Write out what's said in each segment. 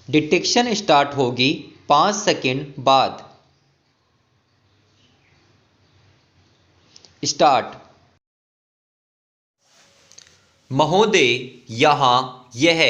Detection start होगी 5 second बाद। Start. महोदय, यहाँ यह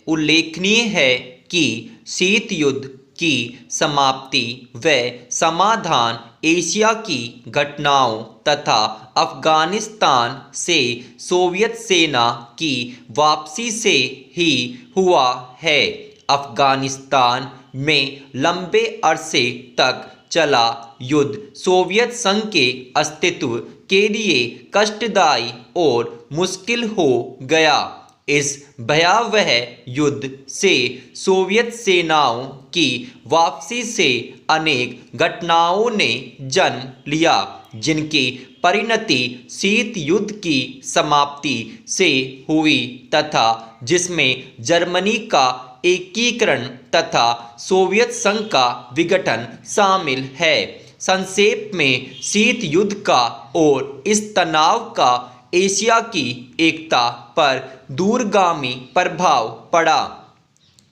उल्लेखनीय है कि शीत युद्ध की समाप्ति व समाधान एशिया की घटनाओं तथा अफगानिस्तान से सोवियत सेना की वापसी से ही हुआ है। अफगानिस्तान में लंबे अरसे तक चला युद्ध सोवियत संघ के अस्तित्व के लिए कष्टदायी और मुश्किल हो गया। इस भयावह युद्ध से सोवियत सेनाओं की वापसी से अनेक घटनाओं ने जन्म लिया, जिनकी परिणति शीत युद्ध की समाप्ति से हुई तथा जिसमें जर्मनी का एकीकरण तथा सोवियत संघ का विघटन शामिल है। संक्षेप में, शीत युद्ध का और इस तनाव का एशिया की एकता पर दूरगामी प्रभाव पड़ा।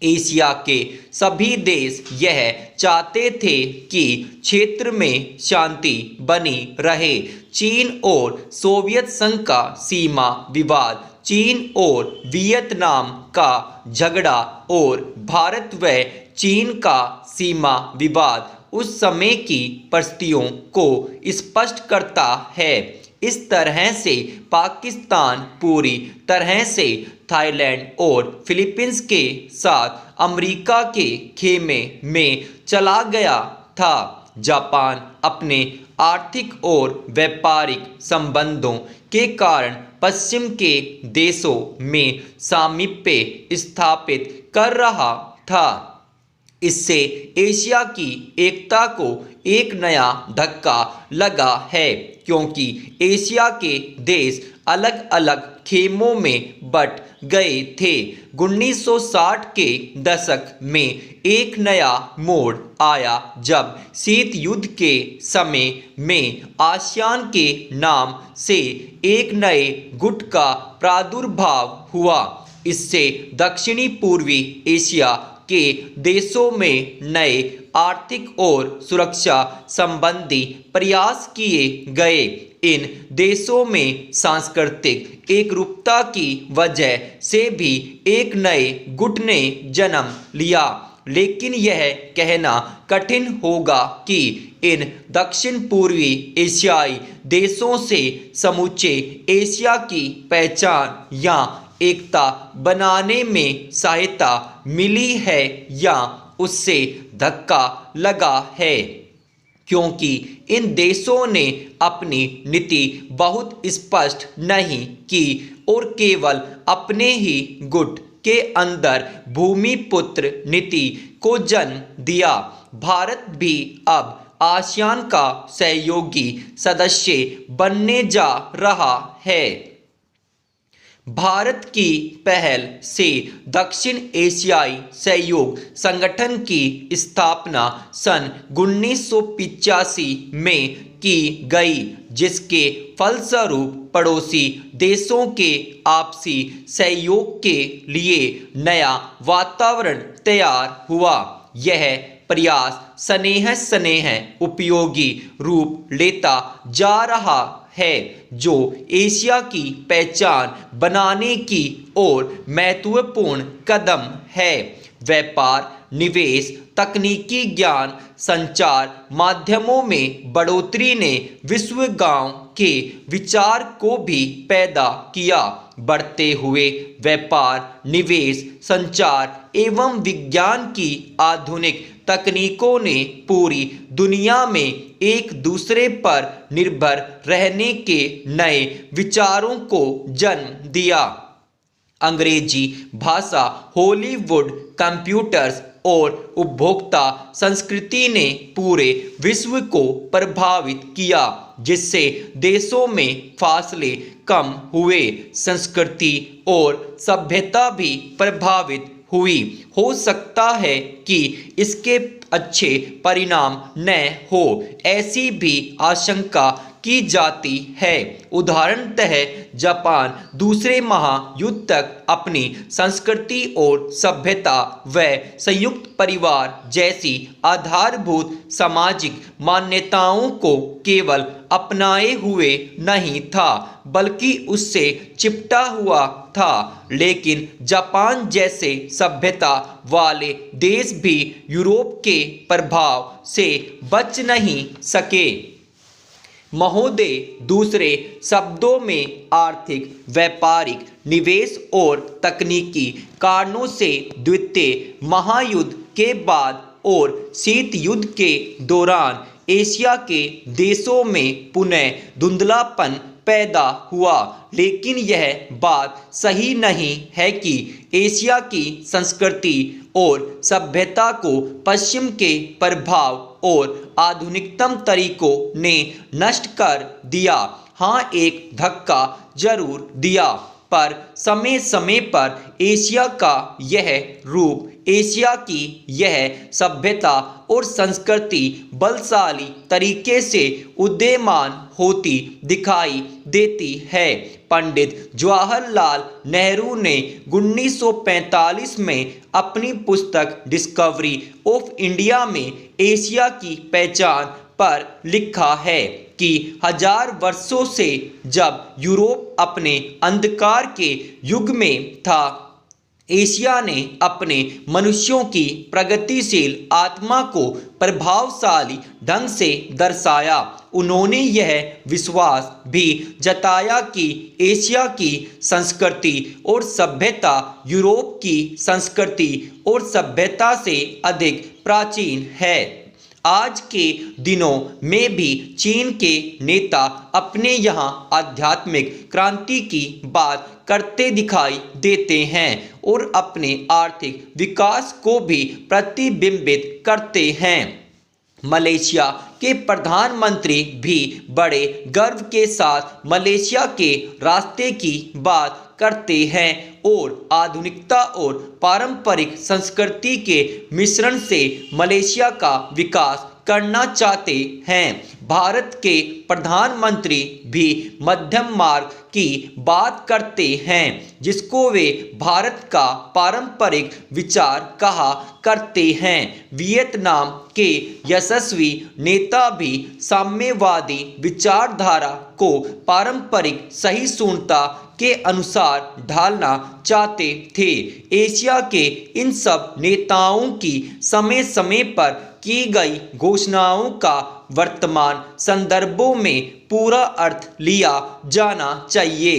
एशिया के सभी देश यह चाहते थे कि क्षेत्र में शांति बनी रहे। चीन और सोवियत संघ का सीमा विवाद, चीन और वियतनाम का झगड़ा और भारत व चीन का सीमा विवाद उस समय की परिस्थितियों को स्पष्ट करता है। इस तरह से पाकिस्तान पूरी तरह से थाईलैंड और फिलीपींस के साथ अमेरिका के खेमे में चला गया था। जापान अपने आर्थिक और व्यापारिक संबंधों के कारण पश्चिम के देशों में सामीप्य स्थापित कर रहा था। इससे एशिया की एकता को एक नया धक्का लगा है, क्योंकि एशिया के देश अलग अलग खेमों में बट गए थे। 1960 के दशक में एक नया मोड़ आया जब शीत युद्ध के समय में आसियान के नाम से एक नए गुट का प्रादुर्भाव हुआ। इससे दक्षिणी पूर्वी एशिया के देशों में नए आर्थिक और सुरक्षा संबंधी प्रयास किए गए। इन देशों में सांस्कृतिक एकरूपता की वजह से भी एक नए गुट ने जन्म लिया, लेकिन यह कहना कठिन होगा कि इन दक्षिण पूर्वी एशियाई देशों से समूचे एशिया की पहचान या एकता बनाने में सहायता मिली है या उससे धक्का लगा है, क्योंकि इन देशों ने अपनी नीति बहुत स्पष्ट नहीं की और केवल अपने ही गुट के अंदर भूमिपुत्र नीति को जन्म दिया। भारत भी अब आसियान का सहयोगी सदस्य बनने जा रहा है। भारत की पहल से दक्षिण एशियाई सहयोग संगठन की स्थापना सन 1985 में की गई, जिसके फलस्वरूप पड़ोसी देशों के आपसी सहयोग के लिए नया वातावरण तैयार हुआ। यह प्रयास स्नेह उपयोगी रूप लेता जा रहा है, जो एशिया की पहचान बनाने की ओर महत्वपूर्ण कदम है। व्यापार, निवेश, तकनीकी ज्ञान, संचार माध्यमों में बढ़ोतरी ने विश्व गांव के विचार को भी पैदा किया। बढ़ते हुए व्यापार, निवेश, संचार एवं विज्ञान की आधुनिक तकनीकों ने पूरी दुनिया में एक दूसरे पर निर्भर रहने के नए विचारों को जन्म दिया। अंग्रेजी भाषा, हॉलीवुड, कंप्यूटर्स और उपभोक्ता संस्कृति ने पूरे विश्व को प्रभावित किया, जिससे देशों में फासले कम हुए, संस्कृति और सभ्यता भी प्रभावित हुई। हो सकता है कि इसके अच्छे परिणाम न हो, ऐसी भी आशंका की जाती है। उदाहरणतः जापान दूसरे महायुद्ध तक अपनी संस्कृति और सभ्यता व संयुक्त परिवार जैसी आधारभूत सामाजिक मान्यताओं को केवल अपनाए हुए नहीं था बल्कि उससे चिपटा हुआ था। लेकिन जापान जैसे सभ्यता वाले देश भी यूरोप के प्रभाव से बच नहीं सके। महोदय, दूसरे शब्दों में आर्थिक, व्यापारिक, निवेश और तकनीकी कारणों से द्वितीय महायुद्ध के बाद और शीत युद्ध के दौरान एशिया के देशों में पुनः धुंधलापन पैदा हुआ। लेकिन यह बात सही नहीं है कि एशिया की संस्कृति और सभ्यता को पश्चिम के प्रभाव और आधुनिकतम तरीकों ने नष्ट कर दिया। हाँ, एक धक्का जरूर दिया, पर समय समय पर एशिया का यह रूप, एशिया की यह सभ्यता और संस्कृति बलशाली तरीके से उदीयमान होती दिखाई देती है। पंडित जवाहरलाल नेहरू ने 1945 में अपनी पुस्तक डिस्कवरी ऑफ इंडिया में एशिया की पहचान पर लिखा है कि 1000 वर्षों से जब यूरोप अपने अंधकार के युग में था, एशिया ने अपने मनुष्यों की प्रगतिशील आत्मा को प्रभावशाली ढंग से दर्शाया। उन्होंने यह विश्वास भी जताया कि एशिया की संस्कृति और सभ्यता यूरोप की संस्कृति और सभ्यता से अधिक प्राचीन है। आज के दिनों में भी चीन के नेता अपने यहाँ आध्यात्मिक क्रांति की बात करते दिखाई देते हैं और अपने आर्थिक विकास को भी प्रतिबिंबित करते हैं। मलेशिया के प्रधानमंत्री भी बड़े गर्व के साथ मलेशिया के रास्ते की बात करते हैं और आधुनिकता और पारंपरिक संस्कृति के मिश्रण से मलेशिया का विकास करना चाहते हैं। भारत के प्रधानमंत्री भी मध्यम मार्ग की बात करते हैं, जिसको वे भारत का पारंपरिक विचार कहा करते हैं। वियतनाम के यशस्वी नेता भी साम्यवादी विचारधारा को पारंपरिक सहिष्णुता के अनुसार ढालना चाहते थे। एशिया के इन सब नेताओं की समय समय पर की गई घोषणाओं का वर्तमान संदर्भों में पूरा अर्थ लिया जाना चाहिए,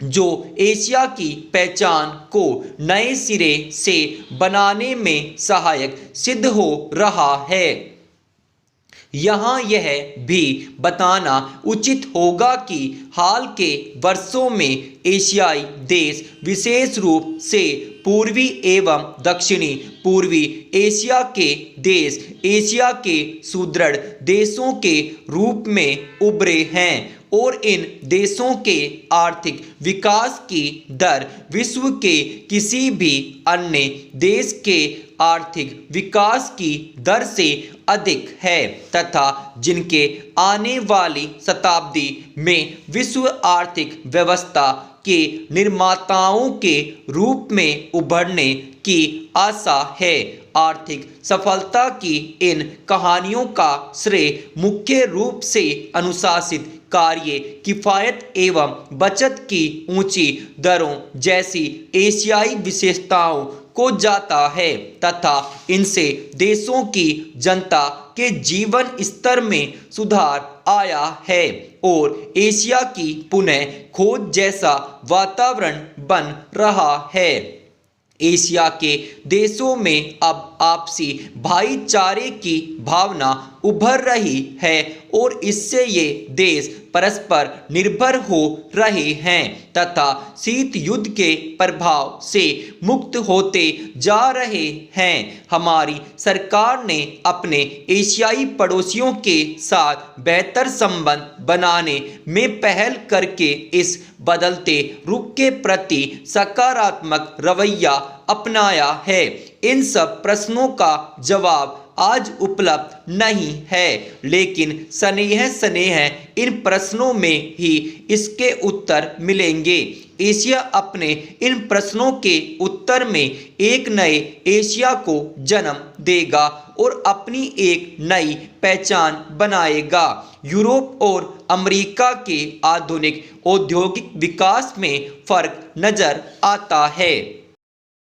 जो एशिया की पहचान को नए सिरे से बनाने में सहायक सिद्ध हो रहा है। यहाँ यह भी बताना उचित होगा कि हाल के वर्षों में एशियाई देश, विशेष रूप से पूर्वी एवं दक्षिणी पूर्वी एशिया के देश, एशिया के सुदृढ़ देशों के रूप में उभरे हैं और इन देशों के आर्थिक विकास की दर विश्व के किसी भी अन्य देश के आर्थिक विकास की दर से अधिक है तथा जिनके आने वाली शताब्दी में विश्व आर्थिक व्यवस्था के निर्माताओं के रूप में उभरने की आशा है। आर्थिक सफलता की इन कहानियों का श्रेय मुख्य रूप से अनुशासित कार्य, किफ़ायत एवं बचत की ऊंची दरों जैसी एशियाई विशेषताओं को जाता है तथा इनसे देशों की जनता के जीवन स्तर में सुधार आया है और एशिया की पुनः खोज जैसा वातावरण बन रहा है। एशिया के देशों में अब आपसी भाईचारे की भावना उभर रही है और इससे ये देश परस्पर निर्भर हो रहे हैं तथा शीत युद्ध के प्रभाव से मुक्त होते जा रहे हैं। हमारी सरकार ने अपने एशियाई पड़ोसियों के साथ बेहतर संबंध बनाने में पहल करके इस बदलते रुख के प्रति सकारात्मक रवैया अपनाया है। इन सब प्रश्नों का जवाब आज उपलब्ध नहीं है, लेकिन स्नेह स्नेह इन प्रश्नों में ही इसके उत्तर मिलेंगे। एशिया अपने इन प्रश्नों के उत्तर में एक नए एशिया को जन्म देगा और अपनी एक नई पहचान बनाएगा। यूरोप और अमेरिका के आधुनिक औद्योगिक विकास में फर्क नजर आता है।